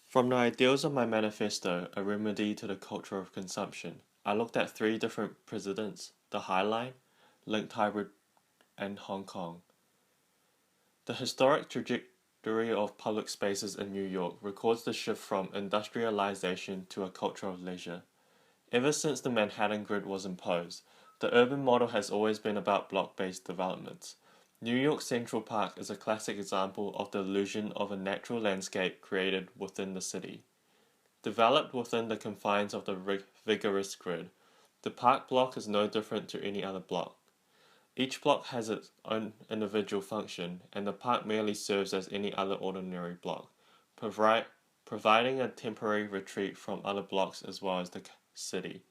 From the ideals of my manifesto, A Remedy to the Culture of Consumption, I looked at three different precedents: the High Line, Linked Hybrid, and Hong Kong. The historic trajectory of public spaces in New York records the shift from industrialization to a culture of leisure. Ever since the Manhattan Grid was imposed, the urban model has always been about block-based developments. New York Central Park is a classic example of the illusion of a natural landscape created within the city. Developed within the confines of the vigorous grid, the park block is no different to any other block. Each block has its own individual function, and the park merely serves as any other ordinary block, providing a temporary retreat from other blocks as well as the city.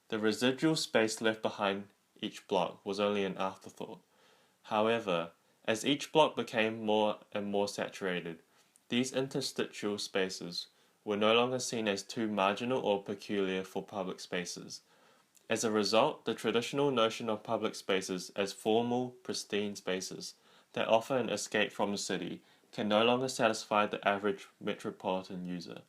The residual space left behind each block was only an afterthought. However, as each block became more and more saturated, these interstitial spaces were no longer seen as too marginal or peculiar for public spaces. As a result, the traditional notion of public spaces as formal, pristine spaces that offer an escape from the city can no longer satisfy the average metropolitan user.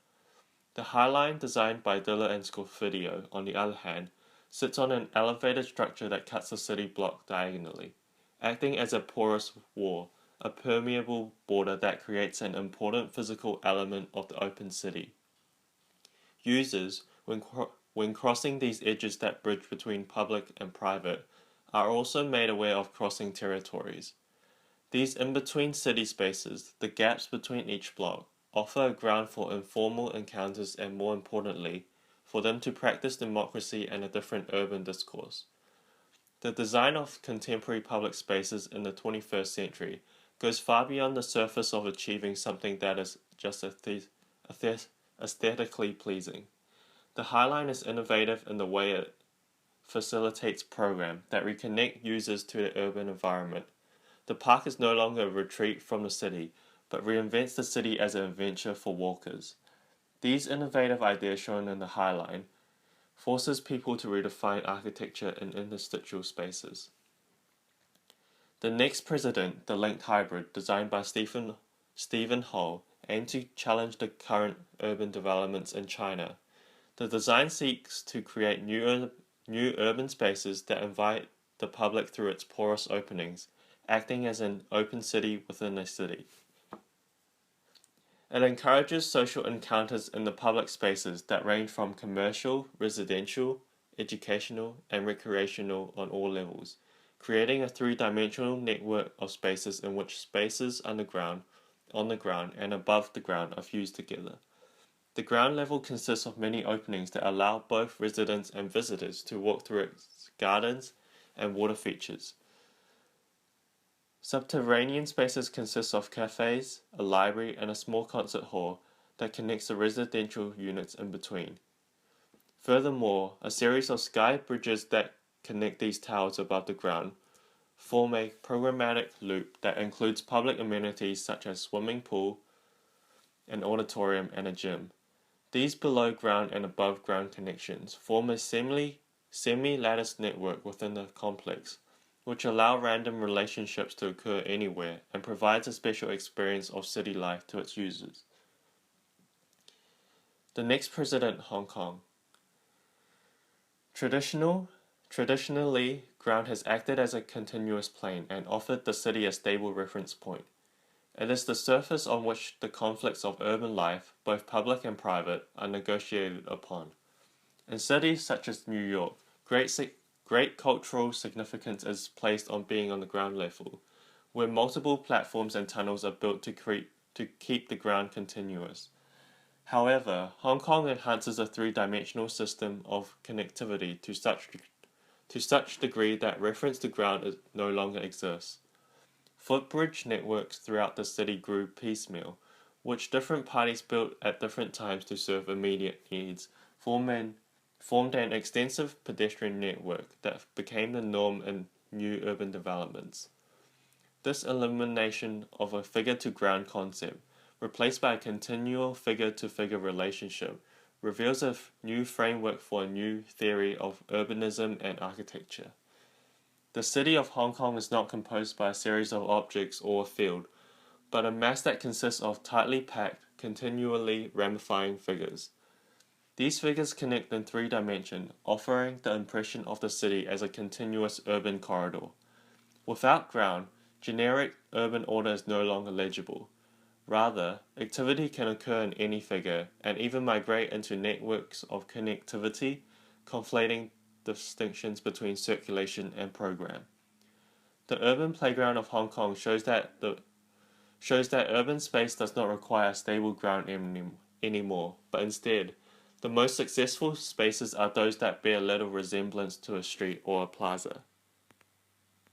The High Line, designed by Diller and Scofidio, on the other hand, sits on an elevated structure that cuts the city block diagonally, acting as a porous wall, a permeable border that creates an important physical element of the open city. Users, when crossing these edges that bridge between public and private, are also made aware of crossing territories. These in-between city spaces, the gaps between each block, offer a ground for informal encounters and, more importantly, for them to practice democracy and a different urban discourse. The design of contemporary public spaces in the 21st century goes far beyond the surface of achieving something that is just aesthetically pleasing. The High Line is innovative in the way it facilitates programs that reconnect users to the urban environment. The park is no longer a retreat from the city, but reinvents the city as an adventure for walkers. These innovative ideas shown in the High Line forces people to redefine architecture in interstitial spaces. The next precedent, the linked hybrid, designed by Stephen Hull, aimed to challenge the current urban developments in China. The design seeks to create new urban spaces that invite the public through its porous openings, acting as an open city within a city. It encourages social encounters in the public spaces that range from commercial, residential, educational, and recreational on all levels, creating a three-dimensional network of spaces in which spaces underground, on the ground, and above the ground are fused together. The ground level consists of many openings that allow both residents and visitors to walk through its gardens and water features. Subterranean spaces consist of cafes, a library, and a small concert hall that connects the residential units in between. Furthermore, a series of sky bridges that connect these towers above the ground form a programmatic loop that includes public amenities such as swimming pool, an auditorium, and a gym. These below ground and above ground connections form a semi-lattice network within the complex, which allow random relationships to occur anywhere and provides a special experience of city life to its users. The next precedent, Hong Kong. Traditionally, ground has acted as a continuous plane and offered the city a stable reference point. It is the surface on which the conflicts of urban life, both public and private, are negotiated upon. In cities such as New York, great cultural significance is placed on being on the ground level, where multiple platforms and tunnels are built to keep the ground continuous. However, Hong Kong enhances a three-dimensional system of connectivity to such degree that reference to ground no longer exists. Footbridge networks throughout the city grew piecemeal, which different parties built at different times to serve immediate needs, formed an extensive pedestrian network that became the norm in new urban developments. This elimination of a figure-to-ground concept, replaced by a continual figure-to-figure relationship, reveals a new framework for a new theory of urbanism and architecture. The city of Hong Kong is not composed by a series of objects or a field, but a mass that consists of tightly packed, continually ramifying figures. These figures connect in 3 dimensions, offering the impression of the city as a continuous urban corridor. Without ground, generic urban order is no longer legible. Rather, activity can occur in any figure and even migrate into networks of connectivity, conflating distinctions between circulation and program. The urban playground of Hong Kong shows that urban space does not require stable ground anymore, but instead, the most successful spaces are those that bear little resemblance to a street or a plaza.